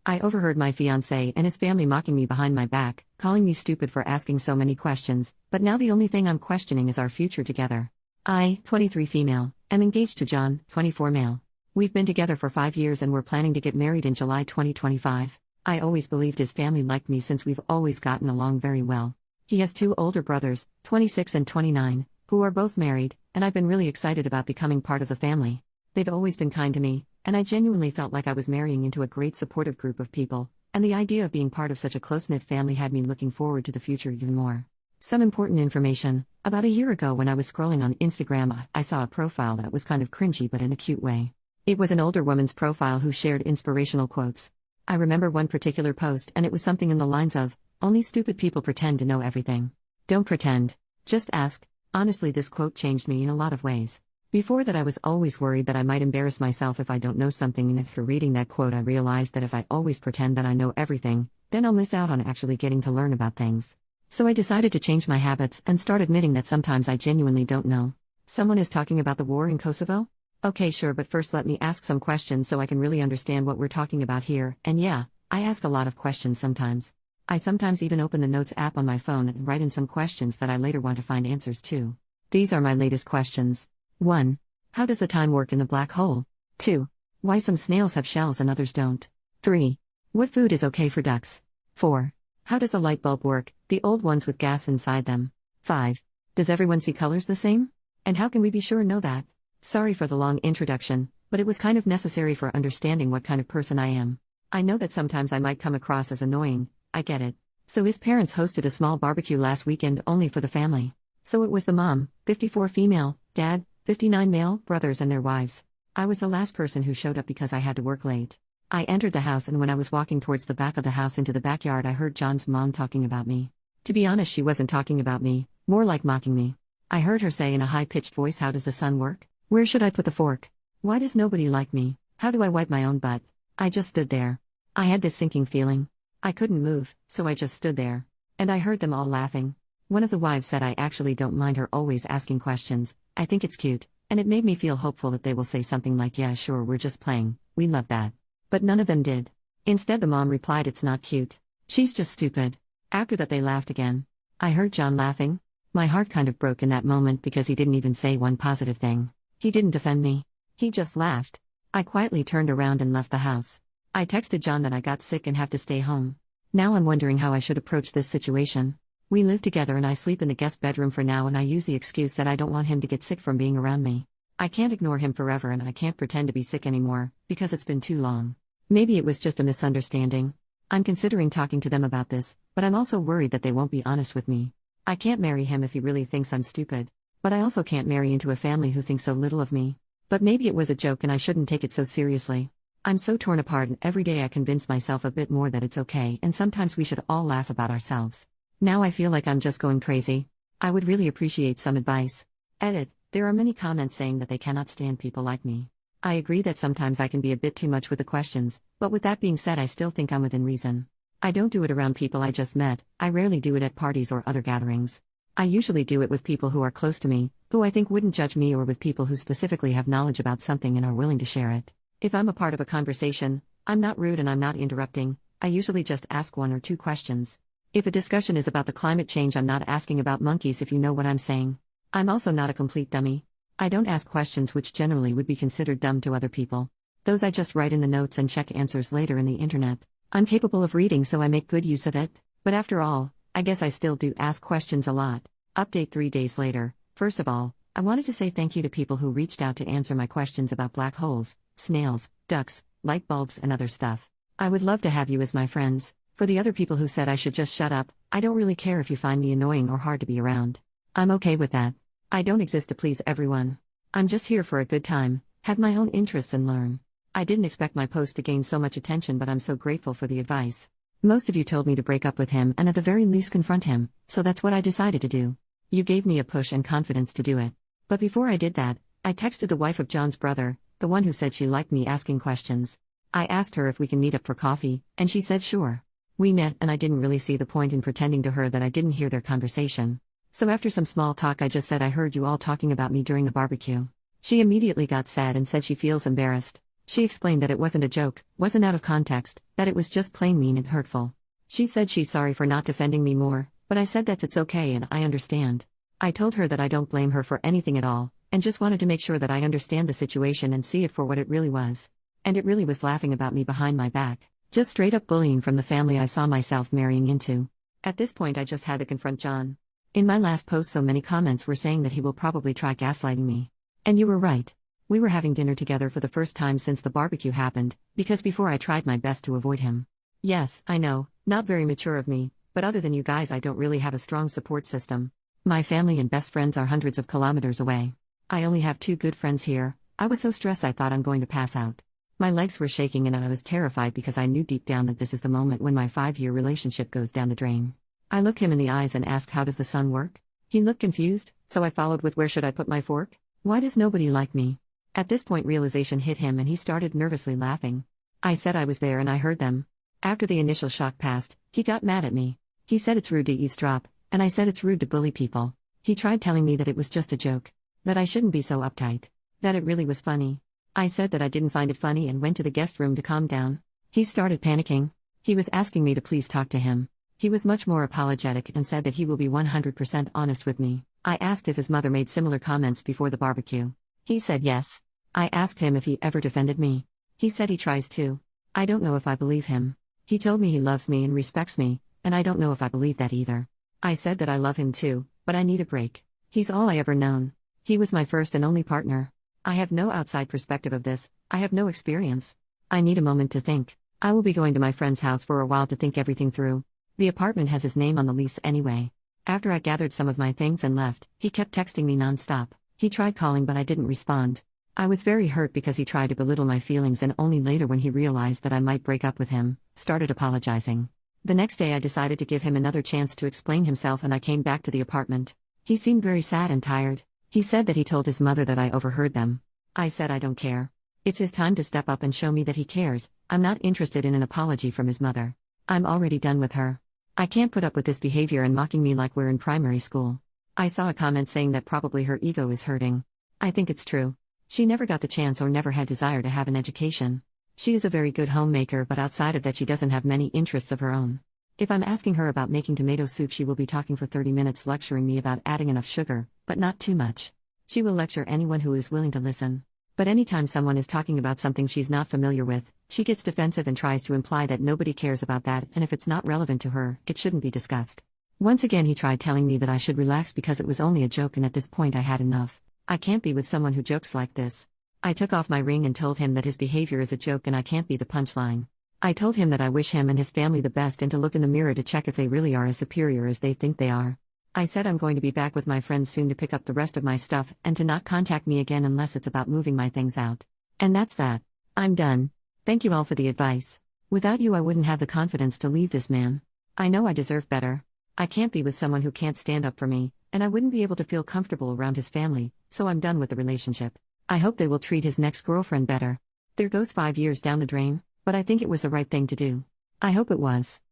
I overheard my fiancé and his family mocking me behind my back, calling me stupid for asking so many questions, but now the only thing I'm questioning is our future together. I, 23 female, am engaged to John, 24 male. We've been together for 5 years and we're planning to get married in July 2025. I always believed his family liked me since we've always gotten along very well. He has 2 older brothers, 26 and 29, who are both married, and I've been really excited about becoming part of the family. They've always been kind to me, and I genuinely felt like I was marrying into a great supportive group of people, and the idea of being part of such a close-knit family had me looking forward to the future even more. Some important information: about a year ago when I was scrolling on Instagram, I saw a profile that was kind of cringy but in a cute way. It was an older woman's profile who shared inspirational quotes. I remember one particular post and it was something in the lines of, "Only stupid people pretend to know everything. Don't pretend. Just ask." Honestly, this quote changed me in a lot of ways. Before that, I was always worried that I might embarrass myself if I don't know something, and after reading that quote I realized that if I always pretend that I know everything, then I'll miss out on actually getting to learn about things. So I decided to change my habits and start admitting that sometimes I genuinely don't know. Someone is talking about the war in Kosovo? Okay, sure, but first let me ask some questions so I can really understand what we're talking about here, and yeah, I ask a lot of questions sometimes. I sometimes even open the Notes app on my phone and write in some questions that I later want to find answers to. These are my latest questions. 1. How does the time work in the black hole? 2. Why some snails have shells and others don't? 3. What food is okay for ducks? 4. How does the light bulb work, the old ones with gas inside them? 5. Does everyone see colors the same? And how can we be sure know that? Sorry for the long introduction, but it was kind of necessary for understanding what kind of person I am. I know that sometimes I might come across as annoying, I get it. So his parents hosted a small barbecue last weekend only for the family. So it was the mom, 54 female, dad, 59 male, brothers and their wives. I was the last person who showed up because I had to work late. I entered the house, and when I was walking towards the back of the house into the backyard, I heard John's mom talking about me. To be honest, she wasn't talking about me, more like mocking me. I heard her say in a high-pitched voice, "How does the sun work? Where should I put the fork? Why does nobody like me? How do I wipe my own butt?" I just stood there. I had this sinking feeling. I couldn't move, so I just stood there. And I heard them all laughing. One of the wives said, "I actually don't mind her always asking questions. I think it's cute," and it made me feel hopeful that they will say something like, "Yeah, sure, we're just playing, we love that." But none of them did. Instead, the mom replied, "It's not cute. She's just stupid." After that, they laughed again. I heard John laughing. My heart kind of broke in that moment because he didn't even say one positive thing. He didn't defend me. He just laughed. I quietly turned around and left the house. I texted John that I got sick and have to stay home. Now I'm wondering how I should approach this situation. We live together and I sleep in the guest bedroom for now, and I use the excuse that I don't want him to get sick from being around me. I can't ignore him forever, and I can't pretend to be sick anymore, because it's been too long. Maybe it was just a misunderstanding. I'm considering talking to them about this, but I'm also worried that they won't be honest with me. I can't marry him if he really thinks I'm stupid. But I also can't marry into a family who thinks so little of me. But maybe it was a joke and I shouldn't take it so seriously. I'm so torn apart, and every day I convince myself a bit more that it's okay, and sometimes we should all laugh about ourselves. Now I feel like I'm just going crazy. I would really appreciate some advice. Edit. There are many comments saying that they cannot stand people like me. I agree that sometimes I can be a bit too much with the questions, but with that being said, I still think I'm within reason. I don't do it around people I just met. I rarely do it at parties or other gatherings. I usually do it with people who are close to me, who I think wouldn't judge me, or with people who specifically have knowledge about something and are willing to share it. If I'm a part of a conversation, I'm not rude and I'm not interrupting. I usually just ask 1 or 2 questions. If a discussion is about the climate change, I'm not asking about monkeys, if you know what I'm saying. I'm also not a complete dummy. I don't ask questions which generally would be considered dumb to other people. Those I just write in the notes and check answers later in the internet. I'm capable of reading, so I make good use of it. But after all, I guess I still do ask questions a lot. Update 3 days later. First of all, I wanted to say thank you to people who reached out to answer my questions about black holes, snails, ducks, light bulbs and other stuff. I would love to have you as my friends. For the other people who said I should just shut up, I don't really care if you find me annoying or hard to be around. I'm okay with that. I don't exist to please everyone. I'm just here for a good time, have my own interests and learn. I didn't expect my post to gain so much attention, but I'm so grateful for the advice. Most of you told me to break up with him and at the very least confront him, so that's what I decided to do. You gave me a push and confidence to do it. But before I did that, I texted the wife of John's brother, the one who said she liked me asking questions. I asked her if we can meet up for coffee, and she said sure. We met, and I didn't really see the point in pretending to her that I didn't hear their conversation. So after some small talk, I just said, "I heard you all talking about me during the barbecue." She immediately got sad and said she feels embarrassed. She explained that it wasn't a joke, wasn't out of context, that it was just plain mean and hurtful. She said she's sorry for not defending me more, but I said that it's okay and I understand. I told her that I don't blame her for anything at all, and just wanted to make sure that I understand the situation and see it for what it really was. And it really was laughing about me behind my back. Just straight up bullying from the family I saw myself marrying into. At this point I just had to confront John. In my last post so many comments were saying that he will probably try gaslighting me. And you were right. We were having dinner together for the first time since the barbecue happened, because before I tried my best to avoid him. Yes, I know, not very mature of me, but other than you guys I don't really have a strong support system. My family and best friends are hundreds of kilometers away. I only have 2 good friends here. I was so stressed I thought I'm going to pass out. My legs were shaking and I was terrified because I knew deep down that this is the moment when my 5-year relationship goes down the drain. I looked him in the eyes and asked, how does the sun work? He looked confused, so I followed with, where should I put my fork? Why does nobody like me? At this point realization hit him and he started nervously laughing. I said I was there and I heard them. After the initial shock passed, he got mad at me. He said it's rude to eavesdrop, and I said it's rude to bully people. He tried telling me that it was just a joke. That I shouldn't be so uptight. That it really was funny. I said that I didn't find it funny and went to the guest room to calm down. He started panicking. He was asking me to please talk to him. He was much more apologetic and said that he will be 100% honest with me. I asked if his mother made similar comments before the barbecue. He said yes. I asked him if he ever defended me. He said he tries to. I don't know if I believe him. He told me he loves me and respects me, and I don't know if I believe that either. I said that I love him too, but I need a break. He's all I ever known. He was my first and only partner. I have no outside perspective of this, I have no experience. I need a moment to think. I will be going to my friend's house for a while to think everything through. The apartment has his name on the lease anyway. After I gathered some of my things and left, he kept texting me non-stop. He tried calling but I didn't respond. I was very hurt because he tried to belittle my feelings and only later when he realized that I might break up with him, started apologizing. The next day I decided to give him another chance to explain himself and I came back to the apartment. He seemed very sad and tired. He said that he told his mother that I overheard them. I said I don't care. It's his time to step up and show me that he cares. I'm not interested in an apology from his mother. I'm already done with her. I can't put up with this behavior and mocking me like we're in primary school. I saw a comment saying that probably her ego is hurting. I think it's true. She never got the chance or never had desire to have an education. She is a very good homemaker, but outside of that she doesn't have many interests of her own. If I'm asking her about making tomato soup she will be talking for 30 minutes lecturing me about adding enough sugar, but not too much. She will lecture anyone who is willing to listen. But anytime someone is talking about something she's not familiar with, she gets defensive and tries to imply that nobody cares about that and if it's not relevant to her, it shouldn't be discussed. Once again he tried telling me that I should relax because it was only a joke and at this point I had enough. I can't be with someone who jokes like this. I took off my ring and told him that his behavior is a joke and I can't be the punchline. I told him that I wish him and his family the best and to look in the mirror to check if they really are as superior as they think they are. I said I'm going to be back with my friends soon to pick up the rest of my stuff and to not contact me again unless it's about moving my things out. And that's that. I'm done. Thank you all for the advice. Without you I wouldn't have the confidence to leave this man. I know I deserve better. I can't be with someone who can't stand up for me, and I wouldn't be able to feel comfortable around his family, so I'm done with the relationship. I hope they will treat his next girlfriend better. There goes 5 years down the drain, but I think it was the right thing to do. I hope it was.